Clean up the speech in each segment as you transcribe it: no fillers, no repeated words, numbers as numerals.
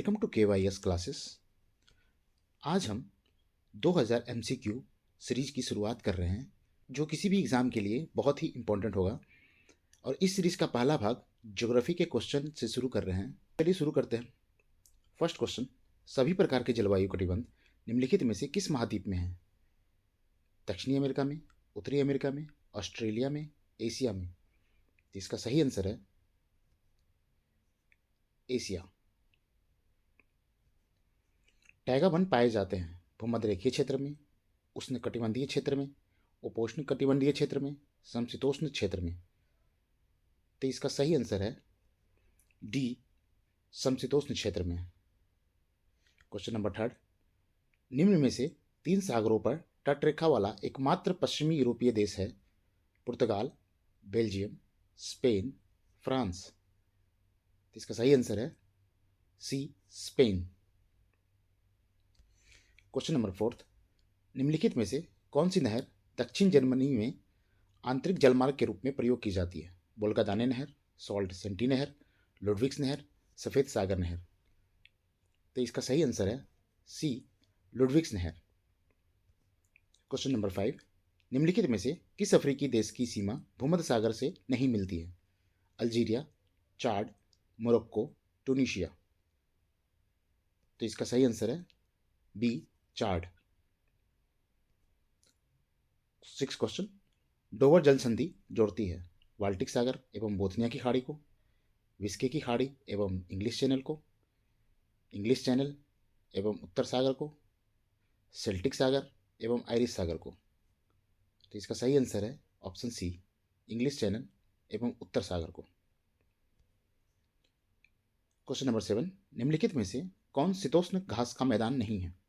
Welcome to KYS classes. आज हम 2000 MCQ series की शुरुआत कर रहे हैं जो किसी भी एग्ज़ाम के लिए बहुत ही इम्पोर्टेंट होगा। और इस सीरीज का पहला भाग ज्योग्राफी के क्वेश्चन से शुरू कर रहे हैं। चलिए शुरू करते हैं। फर्स्ट क्वेश्चन, सभी प्रकार के जलवायु कटिबंध निम्नलिखित में से किस महाद्वीप में हैं? दक्षिणी अमेरिका में, उत्तरी अमेरिका में, ऑस्ट्रेलिया में, एशिया में। तो इसका सही आंसर है एशिया। टैगा वन पाए जाते हैं भूमध्यरेखीय क्षेत्र में, उष्णकटिबंधीय क्षेत्र में, उपोष्ण कटिबंधीय क्षेत्र में, समशीतोष्ण क्षेत्र में। तो इसका सही आंसर है डी, समशीतोष्ण क्षेत्र में। क्वेश्चन नंबर थर्ड, निम्न में से 3 सागरों पर तटरेखा वाला एकमात्र पश्चिमी यूरोपीय देश है? पुर्तगाल, बेल्जियम, स्पेन, फ्रांस। तो इसका सही आंसर है सी, स्पेन। क्वेश्चन नंबर फोर्थ, निम्नलिखित में से कौन सी नहर दक्षिण जर्मनी में आंतरिक जलमार्ग के रूप में प्रयोग की जाती है? वोल्गा दाने नहर, सॉल्ट सेंटी नहर, लुडविग्स नहर, सफ़ेद सागर नहर। तो इसका सही आंसर है सी, लुडविग्स नहर। क्वेश्चन नंबर 5, निम्नलिखित में से किस अफ्रीकी देश की सीमा भूमध्य सागर से नहीं मिलती है? अल्जीरिया, चाड, मोरक्को, टूनिशिया। तो इसका सही आंसर है बी, चाड। 6 क्वेश्चन, डोवर जल संधि जोड़ती है बाल्टिक सागर एवं बोथनिया की खाड़ी को, विस्के की खाड़ी एवं इंग्लिश चैनल को, इंग्लिश चैनल एवं उत्तर सागर को, सेल्टिक सागर एवं आयरिश सागर को। तो इसका सही आंसर है ऑप्शन सी, इंग्लिश चैनल एवं उत्तर सागर को। क्वेश्चन नंबर 7, निम्नलिखित में से कौन शीतोष्ण घास का मैदान नहीं है?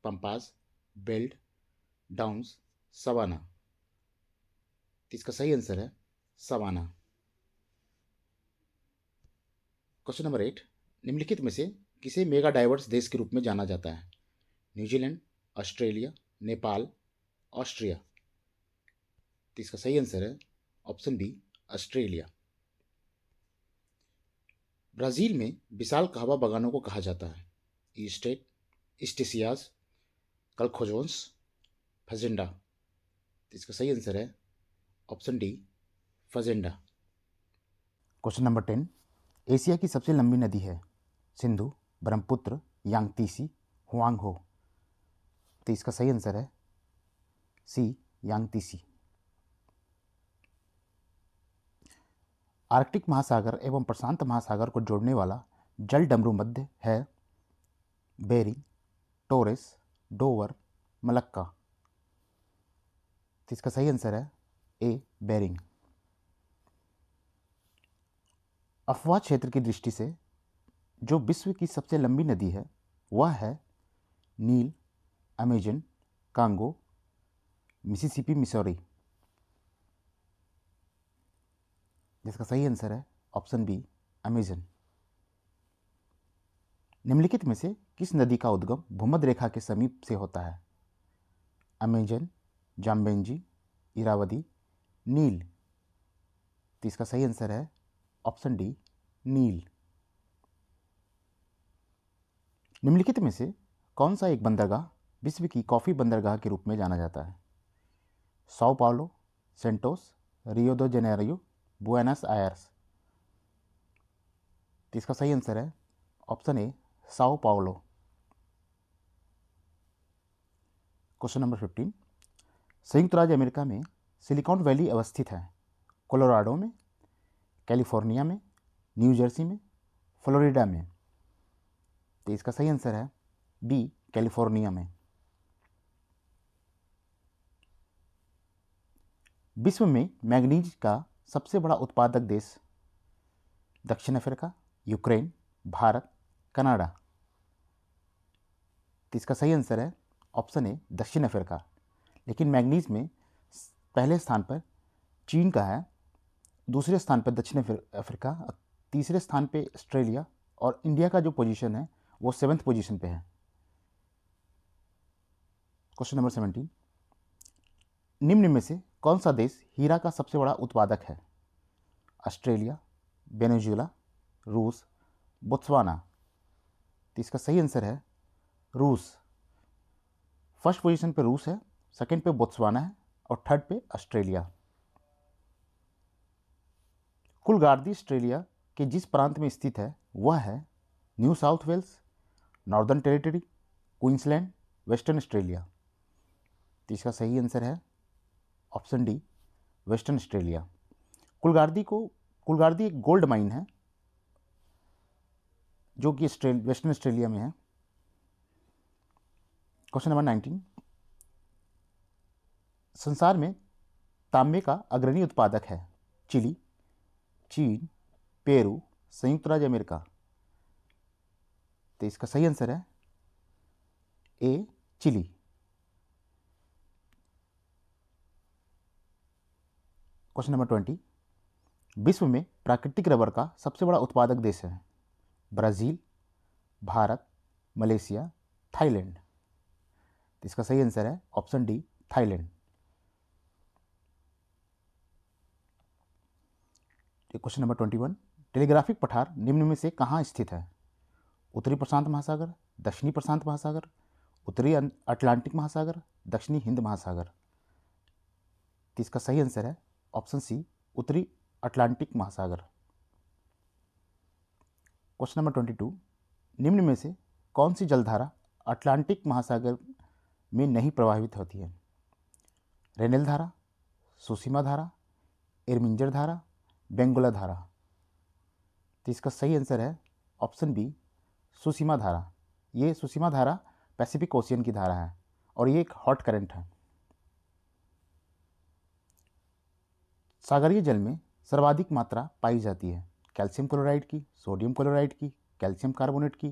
Pampas, veld, Downs, savanna. तो इसका सही आंसर है सवाना। क्वेश्चन नंबर 8, निम्नलिखित में से किसे मेगा डाइवर्स देश के रूप में जाना जाता है? New Zealand, Australia, Nepal, Austria. तो इसका सही आंसर है ऑप्शन बी, ऑस्ट्रेलिया। ब्राज़ील में विशाल कहवा बागानों को कहा जाता है? ईस्टेट, इस्टेसियाज, कलखोजोन्स, फजेंडा। तो इसका सही आंसर है ऑप्शन डी, फजेंडा। क्वेश्चन नंबर 10, एशिया की सबसे लंबी नदी है? सिंधु, ब्रह्मपुत्र, यांगतीसी, हुआंगहो। तो इसका सही आंसर है सी, यांगतीसी। आर्कटिक महासागर एवं प्रशांत महासागर को जोड़ने वाला जल डमरू मध्य है? Bering, Torres, Dover, Malacca. तो इसका सही आंसर है ए, बेरिंग। अफवाह क्षेत्र की दृष्टि से जो विश्व की सबसे लंबी नदी है वह है नील, अमेजन, कांगो, मिसिसिपी, मिसौरी। जिसका सही आंसर है ऑप्शन बी, अमेजन। निम्नलिखित में से किस नदी का उद्गम भूमध्य रेखा के समीप से होता है? अमेजन, जाम्बेंजी, इरावदी, नील। तो इसका सही आंसर है ऑप्शन डी, नील। निम्नलिखित में से कौन सा एक बंदरगाह विश्व की कॉफ़ी बंदरगाह के रूप में जाना जाता है? साओ पाउलो, सेंटोस, रियो दो जेनेरियो, बुएनस आयर्स। तो इसका सही आंसर है ऑप्शन ए, साओ पाउलो। क्वेश्चन नंबर 15, संयुक्त राज्य अमेरिका में सिलिकॉन वैली अवस्थित है? कोलोराडो में, कैलिफोर्निया में, न्यू जर्सी में, फ्लोरिडा में। तो इसका सही आंसर है बी, कैलिफोर्निया में। विश्व में मैग्नीज का सबसे बड़ा उत्पादक देश? दक्षिण अफ्रीका, यूक्रेन, भारत, कनाडा। तो इसका सही आंसर है ऑप्शन ए, दक्षिण अफ्रीका। लेकिन मैग्नीज में पहले स्थान पर चीन का है, दूसरे स्थान पर दक्षिण अफ्रीका, तीसरे स्थान पे ऑस्ट्रेलिया, और इंडिया का जो पोजीशन है वो 7th पोजीशन पे है। क्वेश्चन नंबर 17, निम्न में से कौन सा देश हीरा का सबसे बड़ा उत्पादक है? ऑस्ट्रेलिया, वेनेजुएला, रूस, बोत्सवाना। तो इसका सही आंसर है रूस। फर्स्ट पोजीशन पे रूस है, सेकंड पे बोत्सवाना है और थर्ड पे ऑस्ट्रेलिया। कुलगार्दी ऑस्ट्रेलिया के जिस प्रांत में स्थित है वह है New South Wales, Northern Territory, Queensland, Western Australia. तो इसका सही आंसर है option D, Western Australia. Coolgardie एक गोल्ड माइन है जो कि वेस्टर्न ऑस्ट्रेलिया में है। क्वेश्चन नंबर 19, संसार में तांबे का अग्रणी उत्पादक है चिली, चीन, पेरू, संयुक्त राज्य अमेरिका। तो इसका सही आंसर है ए, चिली। क्वेश्चन नंबर 20, विश्व में प्राकृतिक रबर का सबसे बड़ा उत्पादक देश है ब्राज़ील, भारत, मलेशिया, थाईलैंड। तो इसका सही आंसर है option D, Thailand. Question number 21, telegraphic पठार निम्न में से कहाँ स्थित है? उत्तरी प्रशांत महासागर, दक्षिणी प्रशांत महासागर, उत्तरी अटलांटिक महासागर, दक्षिणी हिंद महासागर। तो इसका सही आंसर है ऑप्शन सी, उत्तरी अटलांटिक महासागर। क्वेश्चन नंबर 22, निम्न में से कौन सी जलधारा अटलांटिक महासागर में नहीं प्रभावित होती है? रेनेल धारा, सुसीमा धारा, एरमिंजर धारा, बेंगुला धारा। तो इसका सही आंसर है ऑप्शन बी, सुसीमा धारा। ये सुसीमा धारा पैसिफिक ओशियन की धारा है और ये एक हॉट करंट है। सागरीय जल में सर्वाधिक मात्रा पाई जाती है कैल्शियम क्लोराइड की, सोडियम क्लोराइड की, कैल्शियम कार्बोनेट की,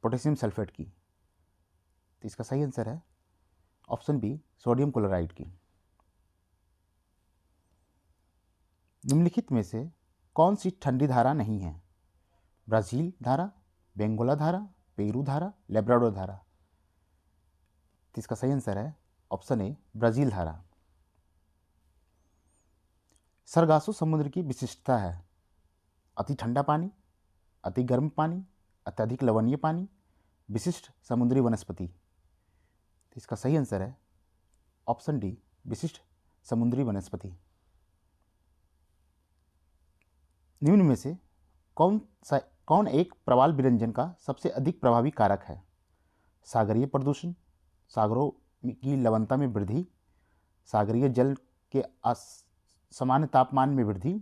पोटेशियम सल्फेट की। तो इसका सही आंसर है ऑप्शन बी, सोडियम क्लोराइड की। निम्नलिखित में से कौन सी ठंडी धारा नहीं है? ब्राज़ील धारा, बेंगोला धारा, पेरू धारा, लेब्राडोर धारा। तो इसका सही आंसर है ऑप्शन ए, ब्राज़ील धारा। सरगासो समुद्र की विशिष्टता है अति ठंडा पानी, अति गर्म पानी, अत्यधिक लवणीय पानी, विशिष्ट समुद्री वनस्पति। तो इसका सही आंसर है ऑप्शन डी, विशिष्ट समुद्री वनस्पति। निम्न में से कौन एक प्रवाल विरंजन का सबसे अधिक प्रभावी कारक है? सागरीय प्रदूषण, सागरों की लवणता में वृद्धि, सागरीय जल के सामान्य तापमान में वृद्धि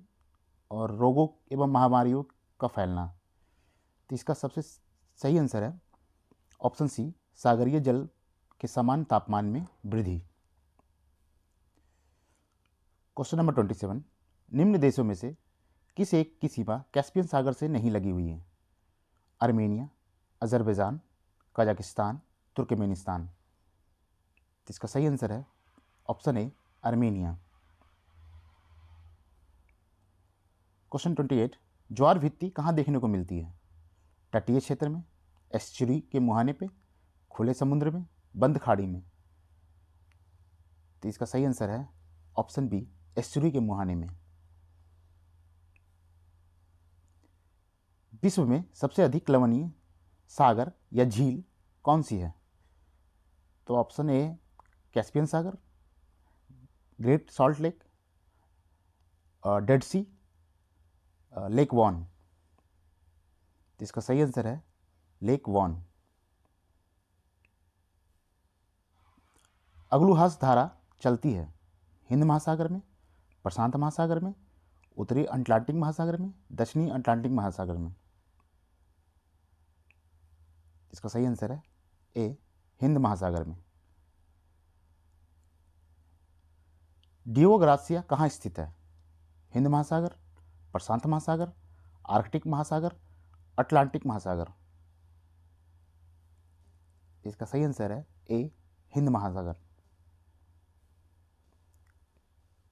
और रोगों एवं महामारियों का फैलना। तो इसका सबसे सही आंसर है ऑप्शन सी, सागरीय जल के समान तापमान में वृद्धि। क्वेश्चन नंबर 27, निम्न देशों में से किस एक की सीमा कैस्पियन सागर से नहीं लगी हुई है? Armenia, Azerbaijan, Kazakhstan, Turkmenistan. तो इसका सही आंसर है ऑप्शन ए, आर्मेनिया। क्वेश्चन 28, ज्वार भित्ति कहाँ देखने को मिलती है? तटीय क्षेत्र में, एस्चुरी के मुहाने पे, खुले समुद्र में, बंद खाड़ी में। तो इसका सही आंसर है ऑप्शन बी, एस्चुरी के मुहाने में। विश्व में सबसे अधिक लवणीय सागर या झील कौन सी है? तो ऑप्शन ए, कैस्पियन सागर, Great Salt Lake, Dead Sea, Lake Van. तो इसका सही आंसर है लेक वॉन। अग्लुहास धारा चलती है हिंद महासागर में, प्रशांत महासागर में, उत्तरी अटलांटिक महासागर में, दक्षिणी अटलांटिक महासागर में। इसका सही आंसर है ए, हिंद महासागर में। डियो ग्रासिया कहाँ स्थित है? हिंद महासागर, प्रशांत महासागर, आर्कटिक महासागर, अटलांटिक महासागर। इसका सही आंसर है ए, हिंद महासागर।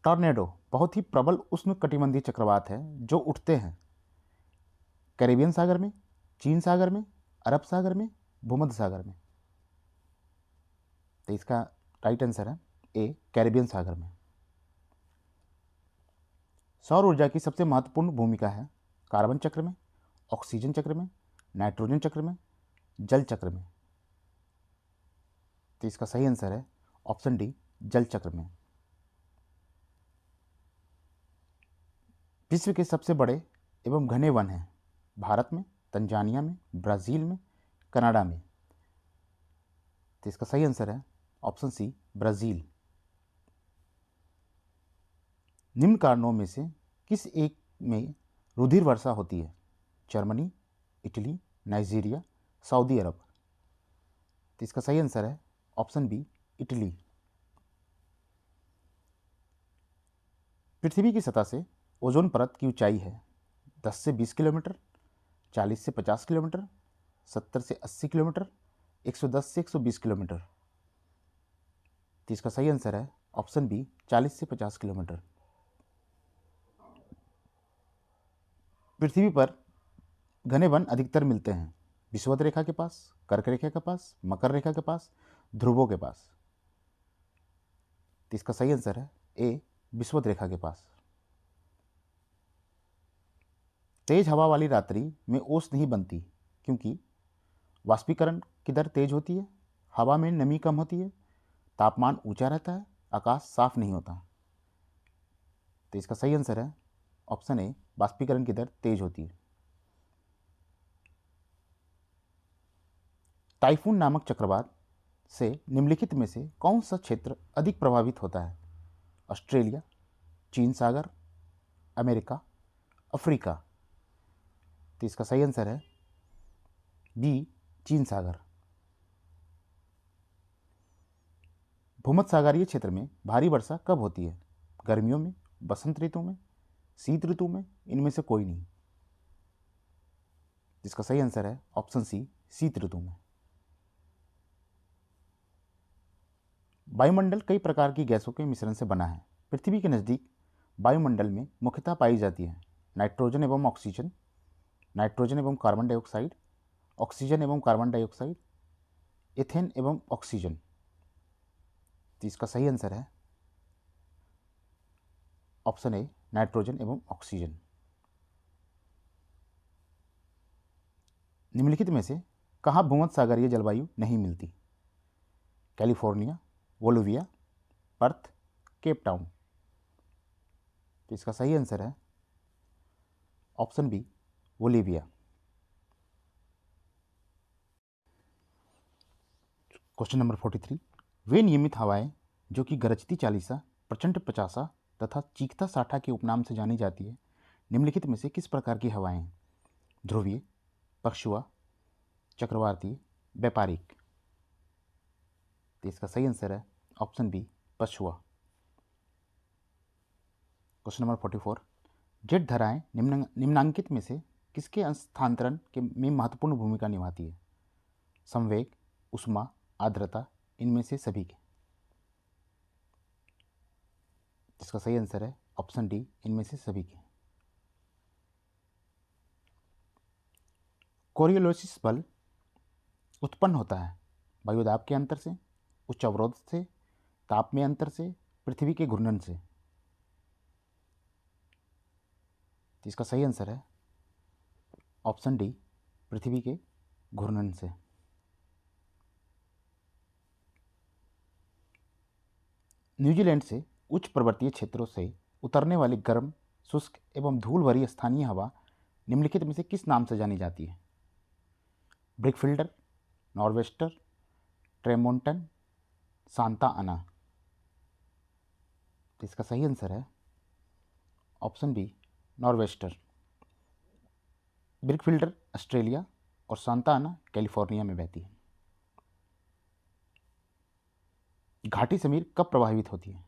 टॉर्नेडो बहुत ही प्रबल उष्णकटिबंधीय चक्रवात है जो उठते हैं कैरिबियन सागर में, चीन सागर में, अरब सागर में, भूमध्य सागर में। तो इसका राइट आंसर है ए, कैरिबियन सागर में। सौर ऊर्जा की सबसे महत्वपूर्ण भूमिका है कार्बन चक्र में, ऑक्सीजन चक्र में, नाइट्रोजन चक्र में, जल चक्र में। तो इसका सही आंसर है ऑप्शन डी, जल चक्र में। विश्व के सबसे बड़े एवं घने वन हैं भारत में, तंजानिया में, ब्राज़ील में, कनाडा में। तो इसका सही आंसर है ऑप्शन सी, ब्राज़ील। निम्न कारणों में से किस एक में रुधिर वर्षा होती है? जर्मनी, इटली, नाइजीरिया, सऊदी अरब। तो इसका सही आंसर है ऑप्शन बी, इटली। पृथ्वी की सतह से ओजोन परत की ऊंचाई है 10 से 20 किलोमीटर, 40 से 50 किलोमीटर, 70 से 80 किलोमीटर, 110 से 120 किलोमीटर। तो इसका सही आंसर है ऑप्शन बी, 40 से 50 किलोमीटर। पृथ्वी पर घने वन अधिकतर मिलते हैं विषुवत रेखा के पास, कर्क रेखा के पास, मकर रेखा के पास, ध्रुवों के पास। तो इसका सही आंसर है ए, विषुवत रेखा के पास। तेज हवा वाली रात्रि में ओस नहीं बनती क्योंकि वाष्पीकरण की दर तेज होती है, हवा में नमी कम होती है, तापमान ऊंचा रहता है, आकाश साफ नहीं होता। तो इसका सही आंसर है ऑप्शन ए, वाष्पीकरण की दर तेज होती है। टाइफून नामक चक्रवात से निम्नलिखित में से कौन सा क्षेत्र अधिक प्रभावित होता है? ऑस्ट्रेलिया, चीन सागर, अमेरिका, अफ्रीका। तो इसका सही आंसर है बी, चीन सागर। भूमध्य सागरीय क्षेत्र में भारी वर्षा कब होती है? गर्मियों में, बसंत ऋतु में, शीत ऋतु में, इनमें से कोई नहीं। इसका सही आंसर है ऑप्शन सी, शीत ऋतु में। वायुमंडल कई प्रकार की गैसों के मिश्रण से बना है। पृथ्वी के नज़दीक वायुमंडल में मुख्यतः पाई जाती है नाइट्रोजन एवं ऑक्सीजन, नाइट्रोजन एवं कार्बन डाइऑक्साइड, ऑक्सीजन एवं कार्बन डाइऑक्साइड, एथेन एवं ऑक्सीजन। तो इसका सही आंसर है ऑप्शन ए, नाइट्रोजन एवं ऑक्सीजन। निम्नलिखित में से कहाँ भूमध्य सागरीय जलवायु नहीं मिलती? California, Bolivia, Perth, Cape Town. तो इसका सही आंसर है option B, Bolivia. Question number 43, वे नियमित हवाएं जो कि गरजती चालीसा, प्रचंड पचासा तथा चीखता साठा के उपनाम से जानी जाती है, निम्नलिखित में से किस प्रकार की हवाएं हैं? ध्रुवीय, पछुआ, चक्रवाती, व्यापारिक। तो इसका सही आंसर है ऑप्शन बी, पछुआ। क्वेश्चन नंबर 44, जेट धाराएं निम्नांकित में से किसके स्थानांतरण के में महत्वपूर्ण भूमिका निभाती है? संवेग, उष्मा, आर्द्रता, इनमें से सभी के। इसका सही आंसर है ऑप्शन डी, इनमें से सभी के। कोरियोलिसिस बल उत्पन्न होता है वायुदाब के अंतर से, उच्च अवरोध से, ताप में अंतर से, पृथ्वी के घूर्णन से। तो इसका सही आंसर है ऑप्शन डी, पृथ्वी के घूर्णन से। न्यूजीलैंड से उच्च पर्वतीय क्षेत्रों से उतरने वाली गर्म, शुष्क एवं धूल भरी स्थानीय हवा निम्नलिखित में से किस नाम से जानी जाती है? ब्रिकफिल्डर, नॉर्वेस्टर, ट्रेमोंटन, सांता आना। तो इसका सही आंसर है ऑप्शन बी, नॉर्वेस्टर। ब्रिकफिल्डर ऑस्ट्रेलिया और सांता आना कैलिफोर्निया में बहती है। घाटी समीर कब प्रभावित होती है?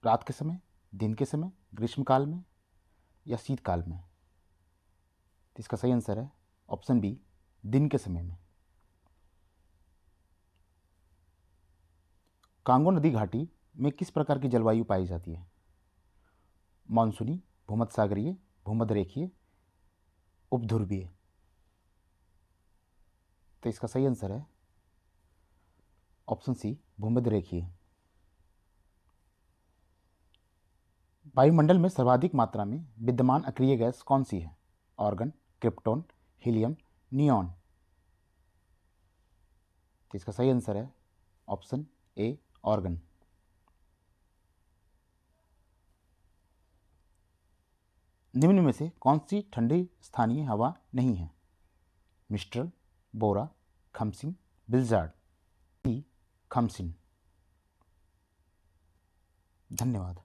रात के समय, दिन के समय, ग्रीष्मकाल में या शीतकाल में? तो इसका सही आंसर है ऑप्शन बी, दिन के समय में। कांगो नदी घाटी में किस प्रकार की जलवायु पाई जाती है? मानसूनी, भूमध्य सागरीय, भूमध्य रेखीय, उपध्रुवीय। तो इसका सही आंसर है ऑप्शन सी, भूमध्य रेखीय। वायुमंडल में सर्वाधिक मात्रा में विद्यमान अक्रिय गैस कौन सी है? Organ, krypton, helium, neon. तो इसका सही आंसर है ऑप्शन ए, ऑर्गन। निम्न में से कौन सी ठंडी स्थानीय हवा नहीं है? मिस्ट्रल, बोरा, खमसिन, बिल्जार्ड। खमसिन। धन्यवाद।